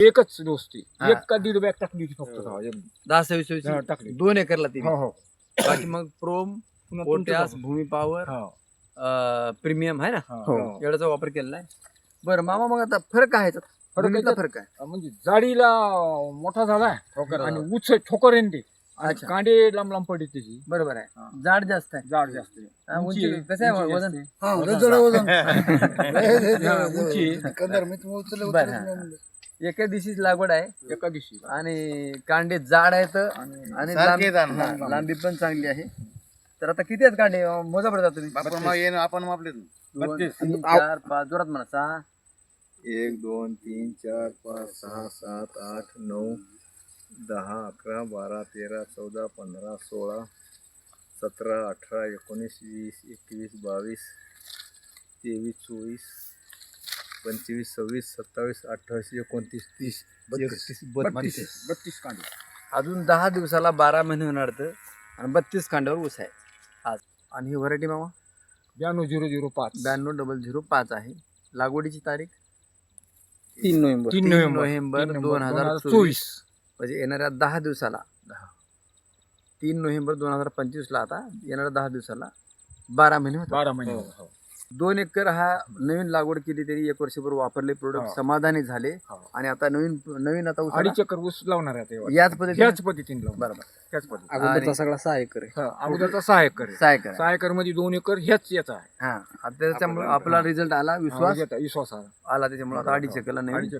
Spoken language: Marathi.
एकच डोस ती हा. 1 का 1.5 बॅग टाकली होती फक्त तेव्हा. 10-26 टाकली 2 एकरला ती हो हो बाकी मग प्रोम पुन्हा पोटॅश तुमचं भूमी पॉवर हो प्रीमियम आहे ना हो. एवढाचा वापर केलेला आहे. बरं मामा मग आता फरक काय आहे याच्यात? फरक जमिनीतला याच्यात- फरक आहे म्हणजे जाडीला मोठा झालाय ठोकर आणि झाला. उच ठोकर येते आणि अच्छा. कांडे लांब लांब पडते त्याची बरोबर हा. आहे जाड जास्त आहे जाड जास्त आहे. उंची उंची कसं आहे उंची वजन? जास्त हा, आहे. लय जड वजन. हा, उंची कंदार मी तुम्ही उचललं बरं, उचलत हा. नाही. एका दिवशीच लागवड आहे एका दिवशी आणि कांडे जाड आहेत आणि सारखे जाण. लांबी पण चांगली आहे. तर आता किती आहेत कांडे मोजा पडतात तुम्ही? आपण मापले 2, 32. 3, 4, 5 जोरात म्हणा 6 1 2 3 4 5 6 7 8 9 10 11 12 13 14 15 16 17 18 19 20 21 22 23 24 25 26 27 28 29 30 31 32 32 कांडे अजून 10 दिवसाला 12 महिने होणार तर आणि 32 कांड्यावर ऊस आहे आज. आणि ही व्हरायटी मामा 92005 920005 आहे. लागवडीची तारीख 3 नोव्हेंबर 3 नोव्हेंबर 2024 म्हणजे येणाऱ्या 10 दिवसाला 3 नोव्हेंबर 2025 ला आता येणाऱ्या 10 दिवसाला 12 महिने होतात. 12 महिने हो. 2 एकर हा नवीन लागवड केली तरी 1 वर्षभर वापरले प्रोडक्ट हो. समाधानी झाले हो. आणि आता नवीन आता ऊसाला 2.5 एकर ऊस लावणार आहे तेव्हा याच पद्धतीने ह्याच पद्धतीने लावणार बरोबर ह्याच पद्धतीने अगोदरचा सगळा 6 एकर आहे. अगोदरचा 6 एकर आहे. 6 एकर 6 एकर मध्ये 2 एकर ह्याच याचा आहे हा आता त्याच्यामुळे आपला रिझल्ट आला विश्वास विश्वास आहे आला त्याच्यामुळे आता 2.5 एकरला नवीन 2.5